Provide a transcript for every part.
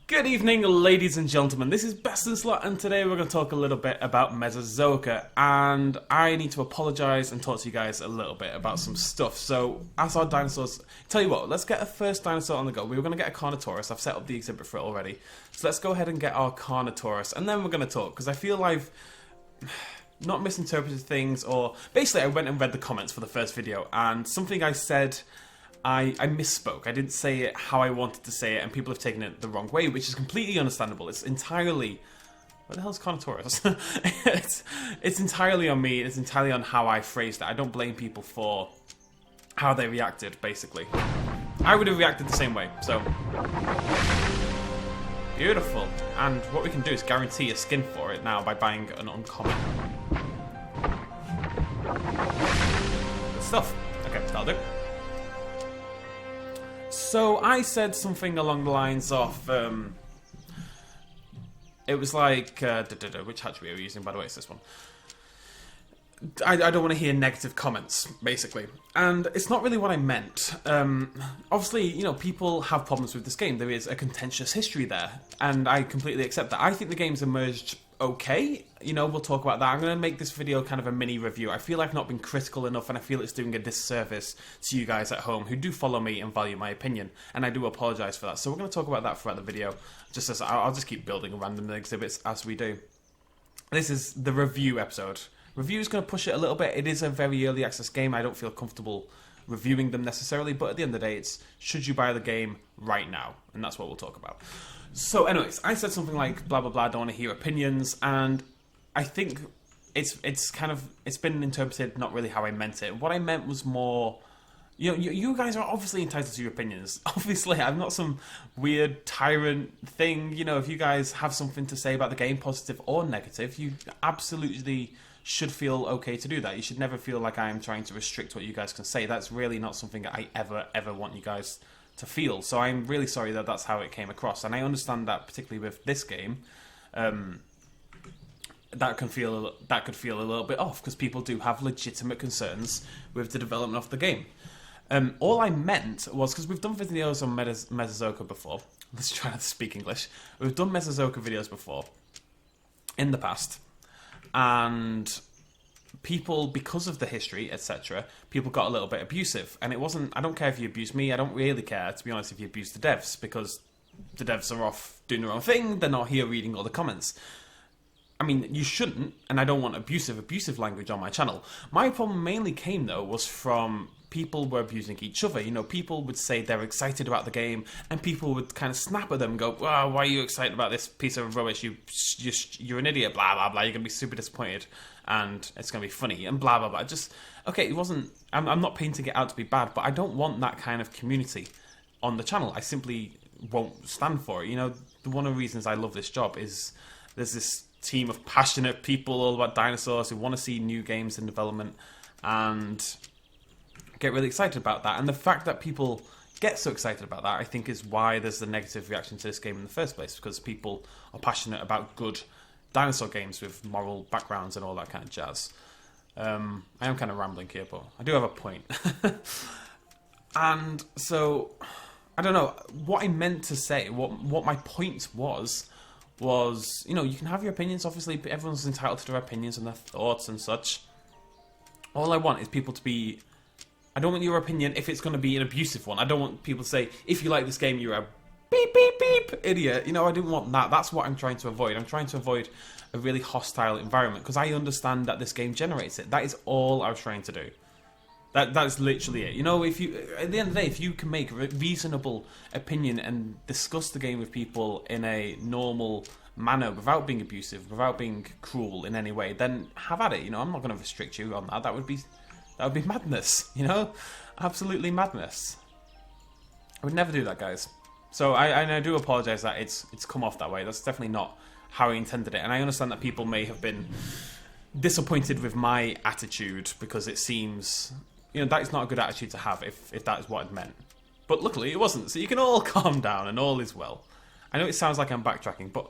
Good evening, ladies and gentlemen. This is BestInSlot, and today we're going to talk a little bit about Mesozoica. And I need to apologise and talk to you guys a little bit about some stuff. So, as our dinosaurs, tell you what, let's get a first dinosaur on the go. We were going to get a Carnotaurus. I've set up the exhibit for it already. So let's go ahead and get our Carnotaurus, and then we're going to talk, because I feel I've not misinterpreted things, or basically I went and read the comments for the first video, and something I said, I misspoke. I didn't say it how I wanted to say it, and people have taken it the wrong way, which is completely understandable. It's entirely... What the hell is Carnotaurus? it's entirely on me. It's entirely on how I phrased it. I don't blame people for how they reacted, basically. I would have reacted the same way, so... Beautiful. And what we can do is guarantee a skin for it now by buying an uncommon. Good stuff. Okay, that'll do. So I said something along the lines of, it was like, which hatchery are we using, by the way? It's this one. I don't want to hear negative comments, basically. And it's not really what I meant. Obviously, you know, people have problems with this game. There is a contentious history there, and I completely accept that. I think the game's emerged okay. You know, we'll talk about that. I'm going to make this video kind of a mini review. I feel I've not been critical enough, and I feel it's doing a disservice to you guys at home who do follow me and value my opinion, and I do apologise for that. So we're going to talk about that throughout the video. Just as I'll just keep building random exhibits as we do. This is the review episode. Review is going to push it a little bit. It is a very early access game. I don't feel comfortable reviewing them necessarily, but at the end of the day, it's should you buy the game right now? And that's what we'll talk about. So anyways, I said something like blah blah blah, don't want to hear opinions, and I think it's been interpreted not really how I meant it. What I meant was more, you know, you guys are obviously entitled to your opinions. Obviously, I'm not some weird tyrant thing. You know, if you guys have something to say about the game, positive or negative, you absolutely should feel okay to do that. You should never feel like I am trying to restrict what you guys can say. That's really not something I ever want you guys to feel. So I'm really sorry that that's how it came across. And I understand that particularly with this game, that could feel a little bit off because people do have legitimate concerns with the development of the game. All I meant was, because we've done videos on Mesozoica before. Let's try to speak English. We've done Mesozoica videos before in the past. And people, because of the history, etc., people got a little bit abusive. And it wasn't, I don't care if you abuse me, I don't really care, to be honest, if you abuse the devs, because the devs are off doing their own thing, they're not here reading all the comments. I mean, you shouldn't, and I don't want abusive language on my channel. My problem mainly came, though, was from people were abusing each other. You know, people would say they're excited about the game, and people would kind of snap at them and go, "Wow, why are you excited about this piece of rubbish? You're an idiot, blah, blah, blah. You're going to be super disappointed, and it's going to be funny, and blah, blah, blah." Okay, it wasn't... I'm not painting it out to be bad, but I don't want that kind of community on the channel. I simply won't stand for it. You know, one of the reasons I love this job is there's this team of passionate people all about dinosaurs who want to see new games in development, and get really excited about that. And the fact that people get so excited about that, I think, is why there's the negative reaction to this game in the first place, because people are passionate about good dinosaur games with moral backgrounds and all that kind of jazz. I am kind of rambling here, but I do have a point. And so, I don't know, what I meant to say, what my point was, you know, you can have your opinions, obviously, but everyone's entitled to their opinions and their thoughts and such. All I want is people to be... I don't want your opinion if it's going to be an abusive one. I don't want people to say, if you like this game, you're a beep, beep, beep, idiot. You know, I didn't want that. That's what I'm trying to avoid. I'm trying to avoid a really hostile environment, because I understand that this game generates it. That is all I was trying to do. That's literally it. You know, if you, at the end of the day, if you can make a reasonable opinion and discuss the game with people in a normal manner, without being abusive, without being cruel in any way, then have at it. You know, I'm not going to restrict you on that. That would be madness, you know? Absolutely madness. I would never do that, guys. So I do apologise that it's come off that way. That's definitely not how I intended it. And I understand that people may have been disappointed with my attitude, because it seems, you know, that is not a good attitude to have if that is what it meant. But luckily it wasn't, so you can all calm down and all is well. I know it sounds like I'm backtracking, but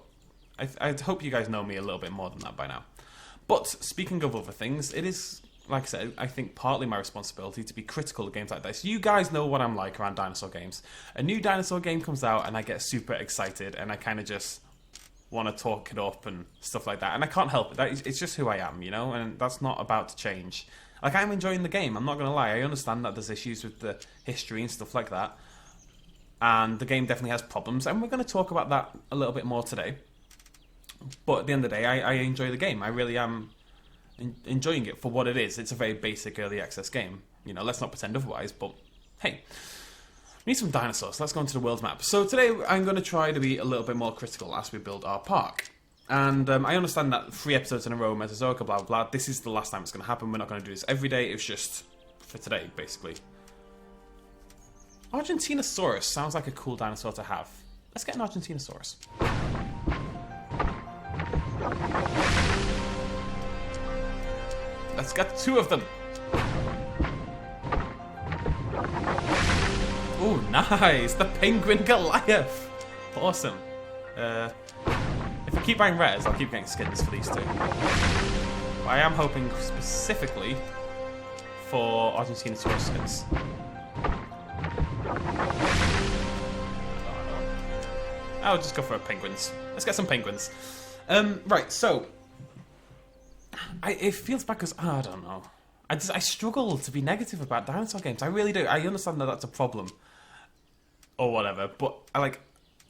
I hope you guys know me a little bit more than that by now. But speaking of other things, it is like I said, I think partly my responsibility to be critical of games like this. You guys know what I'm like around dinosaur games. A new dinosaur game comes out and I get super excited and I kind of just want to talk it up and stuff like that. And I can't help it. It's just who I am, you know? And that's not about to change. Like, I'm enjoying the game, I'm not going to lie. I understand that there's issues with the history and stuff like that. And the game definitely has problems. And we're going to talk about that a little bit more today. But at the end of the day, I enjoy the game. I really am enjoying it for what it is. It's a very basic early access game. You know, let's not pretend otherwise, but hey. We need some dinosaurs. Let's go into the world map. So today I'm going to try to be a little bit more critical as we build our park. And I understand that 3 episodes in a row, Mesozoica, blah, blah, blah. This is the last time it's going to happen. We're not going to do this every day. It's just for today, basically. Argentinosaurus sounds like a cool dinosaur to have. Let's get an Argentinosaurus. Let's get 2 of them. Oh, nice! The Penguin Goliath! Awesome. If I keep buying rares, I'll keep getting skins for these 2. But I am hoping specifically for Argentinosaurus skins. I'll just go for penguins. Let's get some penguins. Right, so... it feels bad because, I don't know. I struggle to be negative about dinosaur games. I really do. I understand that that's a problem. Or whatever. But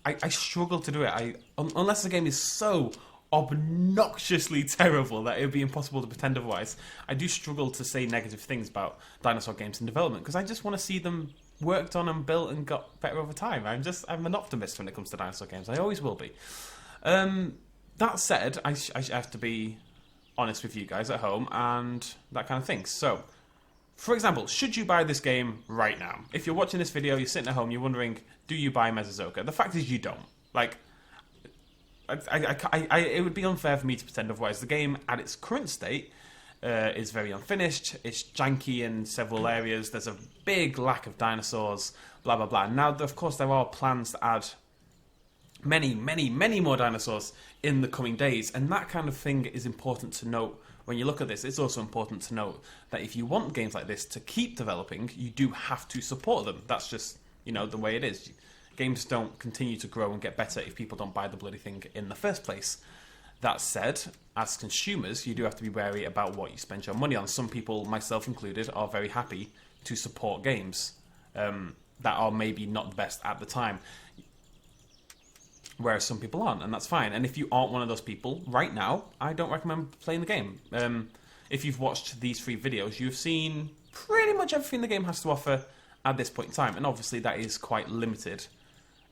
I struggle to do it. Unless the game is so obnoxiously terrible that it would be impossible to pretend otherwise. I do struggle to say negative things about dinosaur games in development because I just want to see them worked on and built and got better over time. I'm an optimist when it comes to dinosaur games. I always will be. That said, I have to be honest with you guys at home and that kind of thing. So, for example, should you buy this game right now? If you're watching this video, you're sitting at home, you're wondering, do you buy Mesozoica? The fact is you don't. Like, it would be unfair for me to pretend otherwise. The game, at its current state, is very unfinished. It's janky in several areas. There's a big lack of dinosaurs, blah, blah, blah. Now, of course, there are plans to add many, many, many more dinosaurs in the coming days, and that kind of thing is important to note when you look at this. It's also important to note that if you want games like this to keep developing, you do have to support them. That's just, you know, the way it is. Games don't continue to grow and get better if people don't buy the bloody thing in the first place. That said, as consumers, you do have to be wary about what you spend your money on. Some people, myself included, are very happy to support games that are maybe not the best at the time, whereas some people aren't, and that's fine. And if you aren't one of those people, right now, I don't recommend playing the game. If you've watched these 3 videos, you've seen pretty much everything the game has to offer at this point in time, and obviously that is quite limited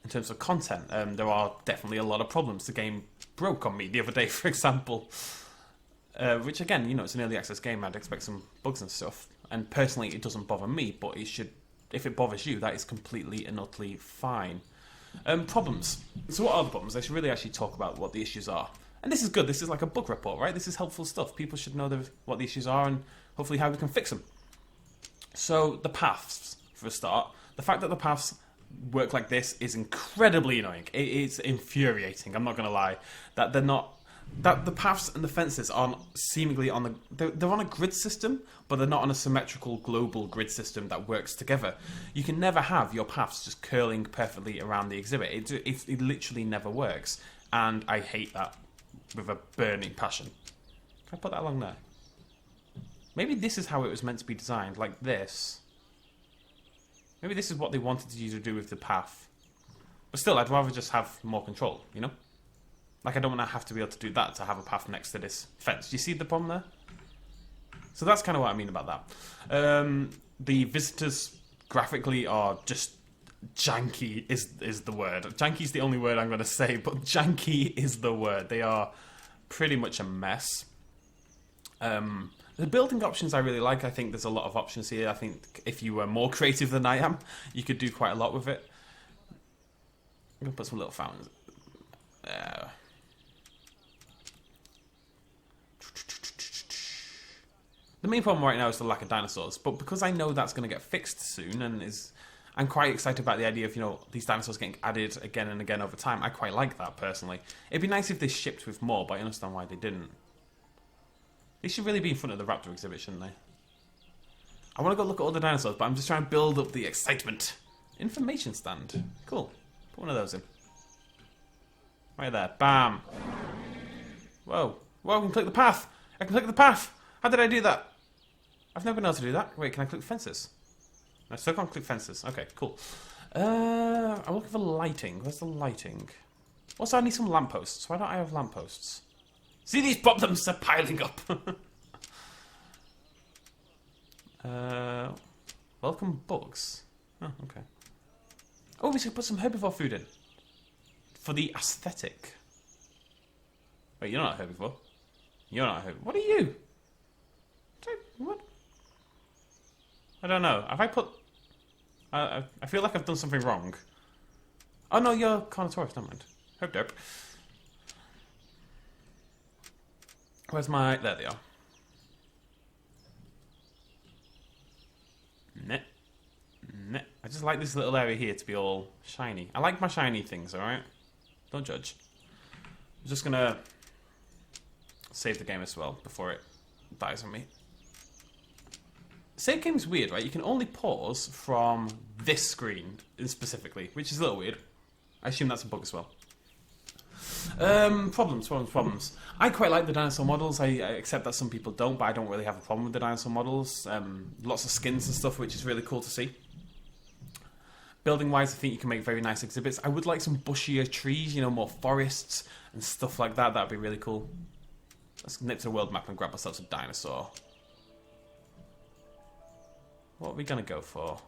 in terms of content. There are definitely a lot of problems. The game broke on me the other day, for example, which again, you know, it's an early access game. I'd expect some bugs and stuff, and personally it doesn't bother me, but it should, if it bothers you, that is completely and utterly fine. Problems. So what are the problems? I should really actually talk about what the issues are. And this is good. This is like a bug report, right? This is helpful stuff. People should know what the issues are and hopefully how we can fix them. So the paths, for a start. The fact that the paths work like this is incredibly annoying. It's infuriating, I'm not going to lie. That they're not... That the paths and the fences aren't seemingly on the... They're on a grid system, but they're not on a symmetrical global grid system that works together. You can never have your paths just curling perfectly around the exhibit. It literally never works. And I hate that with a burning passion. Can I put that along there? Maybe this is how it was meant to be designed, like this. Maybe this is what they wanted you to do with the path. But still, I'd rather just have more control, you know? Like, I don't want to have to be able to do that to have a path next to this fence. Do you see the problem there? So that's kind of what I mean about that. The visitors graphically are just janky is the word. Janky is the only word I'm going to say, but janky is the word. They are pretty much a mess. The building options I really like. I think there's a lot of options here. I think if you were more creative than I am, you could do quite a lot with it. I'm going to put some little fountains. The main problem right now is the lack of dinosaurs, but because I know that's going to get fixed soon, and I'm quite excited about the idea of, you know, these dinosaurs getting added again and again over time. I quite like that, personally. It'd be nice if they shipped with more, but I understand why they didn't. They should really be in front of the raptor exhibit, shouldn't they? I want to go look at all the dinosaurs, but I'm just trying to build up the excitement. Information stand. Cool. Put one of those in. Right there. Bam. Whoa. Whoa, I can click the path. I can click the path. How did I do that? I've never been able to do that. Wait, can I click fences? I still can't click fences. Okay, cool. I'm looking for lighting. Where's the lighting? Also, I need some lampposts. Why don't I have lampposts? See these problems are piling up. Welcome bugs. Oh, okay. Oh, we should put some herbivore food in. For the aesthetic. Wait, you're not a herbivore. You're not a herbivore. What are you? What? I don't know. Have I put... I feel like I've done something wrong. Oh no, you're Carnotaurus, never mind. Hope derp. Where's my... There they are. Nah. Nah. I just like this little area here to be all shiny. I like my shiny things, alright? Don't judge. I'm just gonna save the game as well before it dies on me. Save game is weird, right? You can only pause from this screen specifically, which is a little weird. I assume that's a bug as well. Problems. I quite like the dinosaur models. I accept that some people don't, but I don't really have a problem with the dinosaur models. Lots of skins and stuff, which is really cool to see. Building-wise, I think you can make very nice exhibits. I would like some bushier trees, you know, more forests and stuff like that. That'd be really cool. Let's nip to the world map and grab ourselves a dinosaur. What are we going to go for?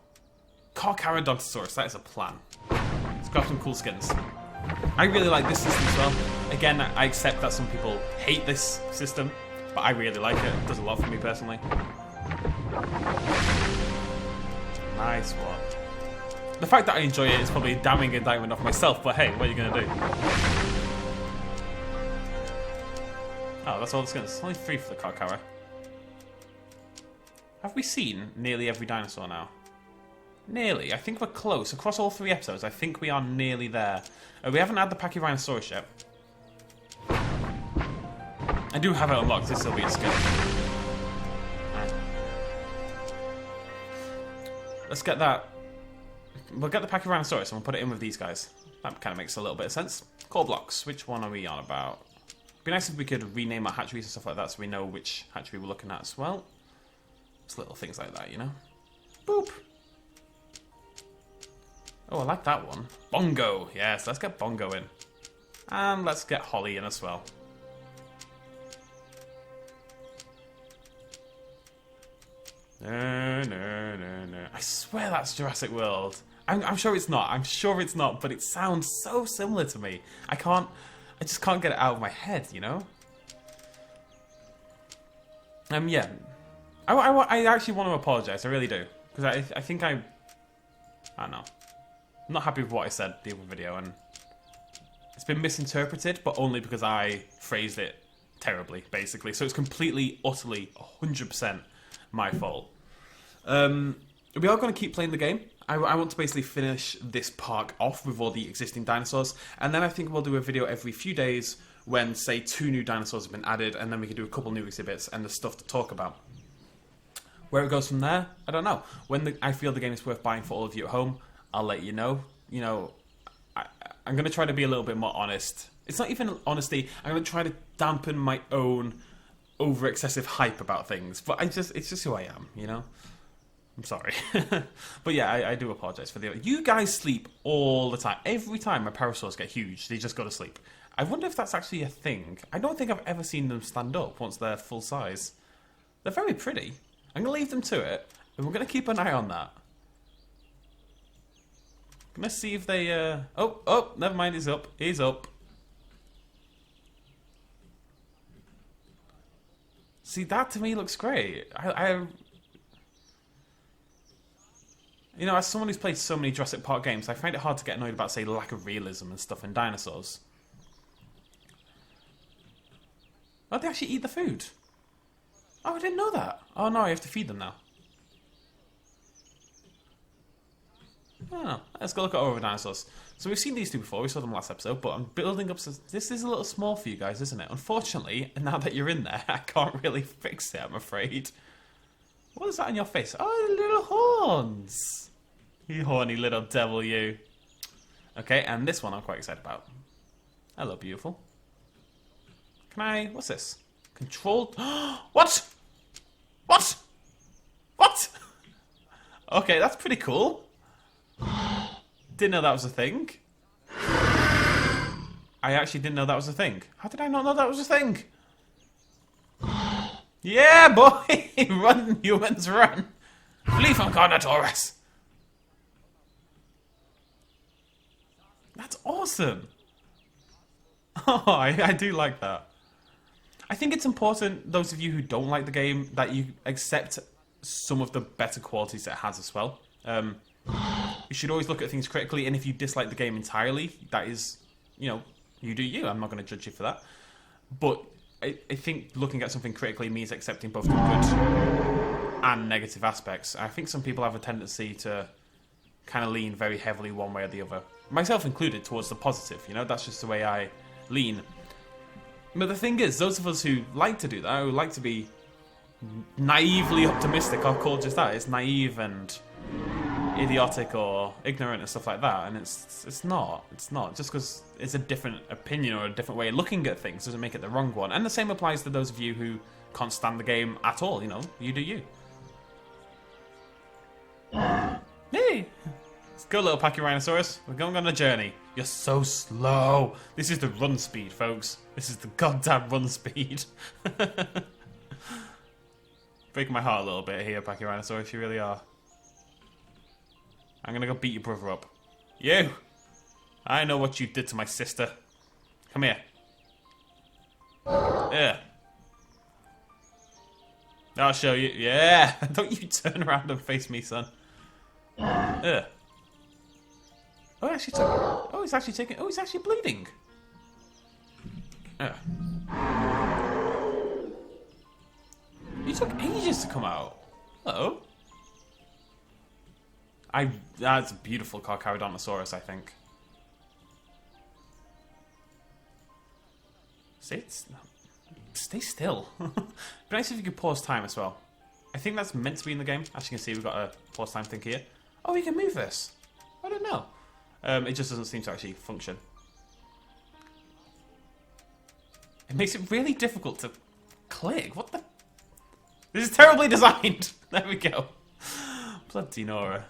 Carcharodontosaurus, that is a plan. Let's grab some cool skins. I really like this system as well. Again, I accept that some people hate this system, but I really like it. It does a lot for me personally. Nice one. The fact that I enjoy it is probably a damning indictment of myself, but hey, what are you going to do? Oh, that's all the skins. Only 3 for the Carchara. Have we seen nearly every dinosaur now? Nearly. I think we're close. Across all 3 episodes, I think we are nearly there. We haven't had the Pachyrhinosaurus yet. I do have it unlocked. This will be a skin. Let's get that. We'll get the Pachyrhinosaurus and we'll put it in with these guys. That kind of makes a little bit of sense. Core blocks. Which one are we on about? It'd be nice if we could rename our hatcheries and stuff like that so we know which hatchery we're looking at as well. Just little things like that, you know? Boop! Oh, I like that one. Bongo! Yes, let's get Bongo in. And let's get Holly in as well. No. I swear that's Jurassic World. I'm sure it's not. I'm sure it's not, but it sounds so similar to me. I just can't get it out of my head, you know? Yeah. I actually want to apologise, I really do. Because I think I don't know. I'm not happy with what I said the other video, and it's been misinterpreted, but only because I phrased it terribly, basically. So it's completely, utterly, 100% my fault. We are going to keep playing the game. I want to basically finish this park off with all the existing dinosaurs, and then I think we'll do a video every few days when, say, 2 new dinosaurs have been added, and then we can do a couple new exhibits and there's stuff to talk about. Where it goes from there, I don't know. When I feel the game is worth buying for all of you at home, I'll let you know. You know, I'm going to try to be a little bit more honest. It's not even honesty. I'm going to try to dampen my own over-excessive hype about things. But it's just who I am, you know? I'm sorry. But yeah, I do apologise for the... You guys sleep all the time. Every time my parasaurs get huge, they just go to sleep. I wonder if that's actually a thing. I don't think I've ever seen them stand up once they're full size. They're very pretty. I'm going to leave them to it, and we're going to keep an eye on that. Let's see if they... Oh, never mind, he's up. He's up. See, that to me looks great. You know, as someone who's played so many Jurassic Park games, I find it hard to get annoyed about, say, lack of realism and stuff in dinosaurs. Oh, they actually eat the food. Oh, I didn't know that. Oh, no, I have to feed them now. Oh, let's go look at all of the dinosaurs. So we've seen these 2 before. We saw them last episode, but I'm building up... This is a little small for you guys, isn't it? Unfortunately, now that you're in there, I can't really fix it, I'm afraid. What is that on your face? Oh, little horns. You horny little devil, you. Okay, and this one I'm quite excited about. Hello, beautiful. Can I... What's this? Controlled... What? What? What? Okay, that's pretty cool. Didn't know that was a thing. I actually didn't know that was a thing. How did I not know that was a thing? Yeah, boy! Run, humans, run! Flee from Carnotaurus! That's awesome! Oh, I do like that. I think it's important, those of you who don't like the game, that you accept some of the better qualities that it has as well. You should always look at things critically, and if you dislike the game entirely, that is, you know, you do you. I'm not going to judge you for that. But I think looking at something critically means accepting both the good and negative aspects. I think some people have a tendency to kind of lean very heavily one way or the other. Myself included, towards the positive, you know, that's just the way I lean. But the thing is, those of us who like to do that, who like to be naively optimistic, are called just that. It's naive and idiotic or ignorant and stuff like that, and it's not. Just because it's a different opinion or a different way of looking at things doesn't make it the wrong one. And the same applies to those of you who can't stand the game at all, you know. You do you. Hey! Let's go, little Pachyrhinosaurus. We're going on a journey. You're so slow. This is the run speed, folks. This is the goddamn run speed. Breaking my heart a little bit here, Pachyrhinosaurus. You really are. I'm gonna go beat your brother up. You! I know what you did to my sister. Come here. Yeah. I'll show you. Yeah! Don't you turn around and face me, son. Yeah. Oh, he actually took... Oh, he's actually taking... Oh, he's actually bleeding. Yeah. He took ages to come out. Uh-oh. That's a beautiful Carcharodontosaurus, I think. Stay still. It'd be nice if you could pause time as well. I think that's meant to be in the game. As you can see, we've got a pause time thing here. Oh, we can move this. I don't know. It just doesn't seem to actually function. It makes it really difficult to click. What the? This is terribly designed. There we go. Bloody Nora.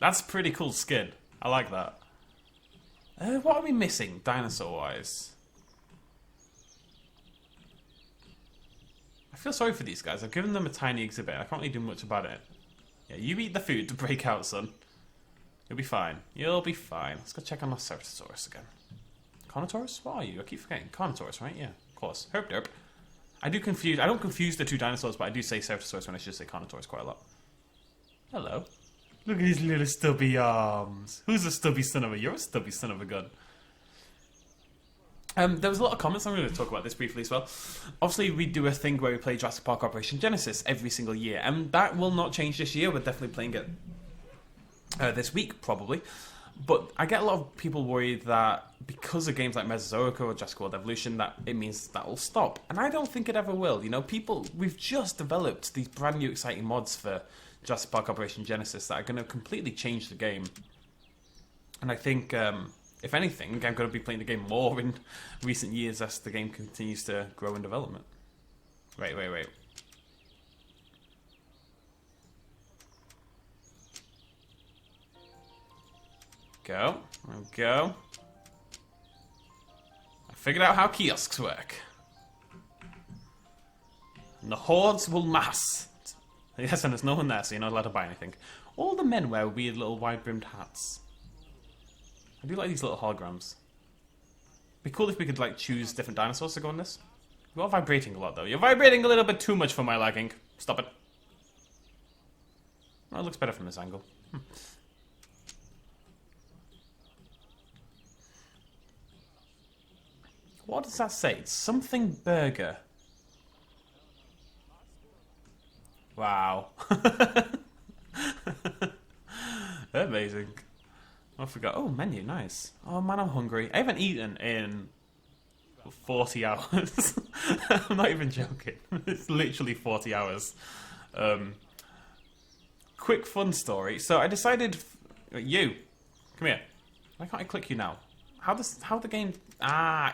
That's pretty cool skin. I like that. What are we missing, dinosaur-wise? I feel sorry for these guys. I've given them a tiny exhibit. I can't really do much about it. Yeah, you eat the food to break out, son. You'll be fine. You'll be fine. Let's go check on our Ceratosaurus again. Carnotaurus? What are you? I keep forgetting. Carnotaurus, right? Yeah, of course. Herp derp. I don't confuse the two dinosaurs, but I do say Ceratosaurus when I should say Carnotaurus quite a lot. Hello. Look at his little stubby arms. Who's a stubby son of a... You're a stubby son of a gun. There was a lot of comments. I'm going to talk about this briefly as well. Obviously, we do a thing where we play Jurassic Park Operation Genesis every single year, and that will not change this year. We're definitely playing it this week, probably. But I get a lot of people worried that because of games like Mesozoica or Jurassic World Evolution, that it means that will stop. And I don't think it ever will. You know, we've just developed these brand new exciting mods for Jurassic Park Operation Genesis that are going to completely change the game. And I think... if anything, I'm going to be playing the game more in recent years as the game continues to grow in development. Wait. Go. I figured out how kiosks work. And the hordes will mass. Yes, and there's no one there, so you're not allowed to buy anything. All the men wear weird little wide-brimmed hats. I do like these little holograms. It'd be cool if we could like choose different dinosaurs to go in this. You are vibrating a lot though. You're vibrating a little bit too much for my liking. Stop it. Oh, it looks better from this angle. What does that say? It's something burger. Wow. Amazing. I forgot. Oh, menu, nice. Oh man, I'm hungry. I haven't eaten in 40 hours. I'm not even joking. It's literally 40 hours. Quick fun story. So I decided, you, come here. Why can't I click you now? How the game?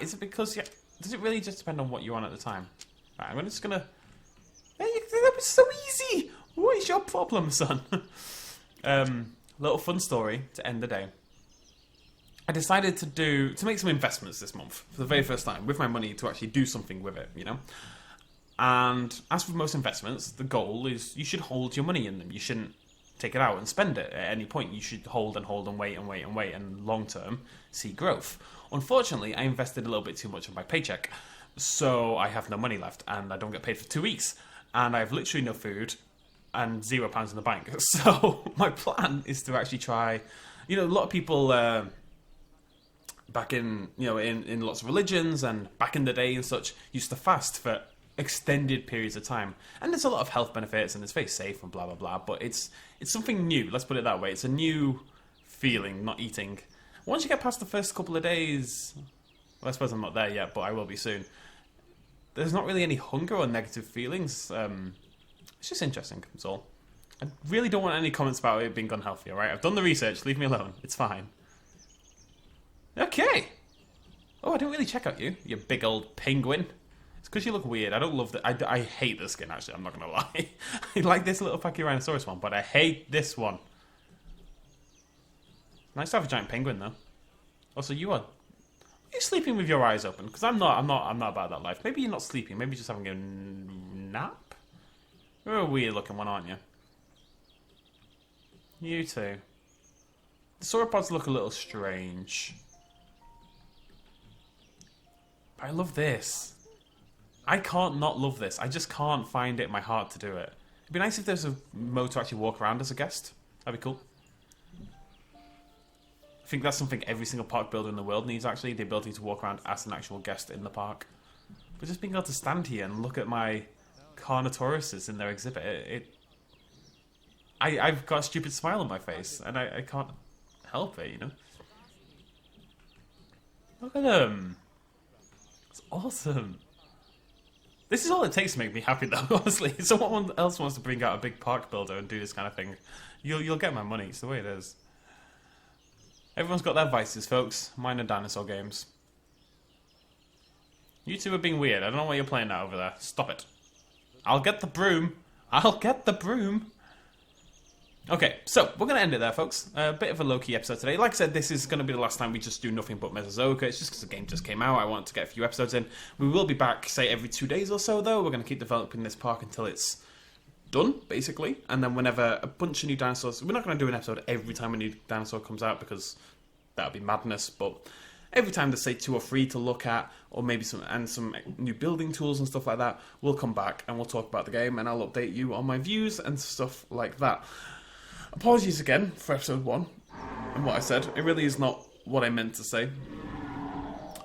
Is it because does it really just depend on what you're on at the time? Right, I'm just gonna. That was so easy. What is your problem, son? Little fun story to end the day. I decided to make some investments this month for the very first time with my money to actually do something with it, you know. And as with most investments, the goal is you should hold your money in them. You shouldn't take it out and spend it at any point. You should hold and hold and wait and wait and wait and long term see growth. Unfortunately, I invested a little bit too much of my paycheck, so I have no money left and I don't get paid for 2 weeks. And I have literally no food and £0 in the bank. So my plan is to actually try, a lot of people back in, in lots of religions and back in the day and such used to fast for extended periods of time. And there's a lot of health benefits and it's very safe and blah, blah, blah. But it's something new. Let's put it that way. It's a new feeling, not eating. Once you get past the first couple of days, well, I suppose I'm not there yet, but I will be soon. There's not really any hunger or negative feelings. It's just interesting, that's all. I really don't want any comments about it being unhealthy, alright? I've done the research, leave me alone. It's fine. Okay! Oh, I didn't really check out you big old penguin. It's because you look weird. I don't love that. I hate the skin, actually, I'm not going to lie. I like this little Pachyrhinosaurus one, but I hate this one. Nice to have a giant penguin, though. Also, are you sleeping with your eyes open? Because I'm not about that life. Maybe you're not sleeping. Maybe you're just having a nap? You're a weird looking one, aren't you? You too. The sauropods look a little strange. But I love this. I can't not love this. I just can't find it in my heart to do it. It'd be nice if there's a mode to actually walk around as a guest. That'd be cool. I think that's something every single park builder in the world needs, actually. The ability to walk around as an actual guest in the park. But just being able to stand here and look at my Carnotauruses in their exhibit, I've got a stupid smile on my face, and I can't help it, Look at them. It's awesome. This is all it takes to make me happy, though, honestly. If someone else wants to bring out a big park builder and do this kind of thing, you'll get my money. It's the way it is. Everyone's got their vices, folks. Mine are dinosaur games. You two are being weird. I don't know why you're playing that over there. Stop it. I'll get the broom. I'll get the broom. Okay, so we're going to end it there, folks. A bit of a low-key episode today. Like I said, this is going to be the last time we just do nothing but Mesozoica. It's just because the game just came out. I wanted to get a few episodes in. We will be back, say, every 2 days or so, though. We're going to keep developing this park until it's done, basically. And then whenever a bunch of new dinosaurs... We're not going to do an episode every time a new dinosaur comes out because that would be madness, but every time there's, say, 2 or 3 to look at, or maybe some new building tools and stuff like that, we'll come back and we'll talk about the game and I'll update you on my views and stuff like that. Apologies again for episode 1 and what I said. It really is not what I meant to say.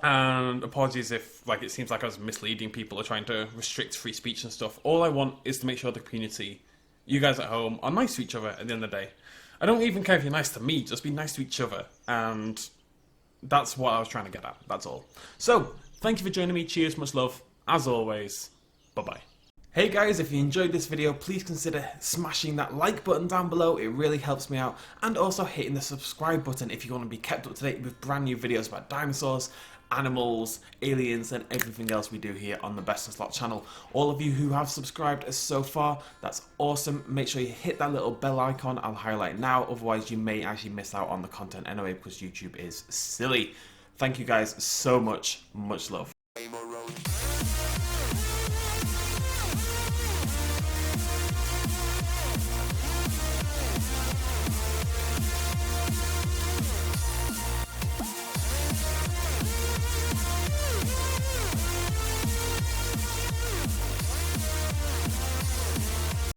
And apologies if it seems like I was misleading people or trying to restrict free speech and stuff. All I want is to make sure the community, you guys at home, are nice to each other at the end of the day. I don't even care if you're nice to me, just be nice to each other. And that's what I was trying to get at. That's all. So, thank you for joining me. Cheers, much love. As always, bye-bye. Hey guys, if you enjoyed this video, please consider smashing that like button down below. It really helps me out. And also hitting the subscribe button if you want to be kept up to date with brand new videos about dinosaurs, animals, aliens, and everything else we do here on the BestInSlot channel. All of you who have subscribed so far, that's awesome. Make sure you hit that little bell icon. I'll highlight now, otherwise you may actually miss out on the content anyway because YouTube is silly. Thank you guys so much. Much love.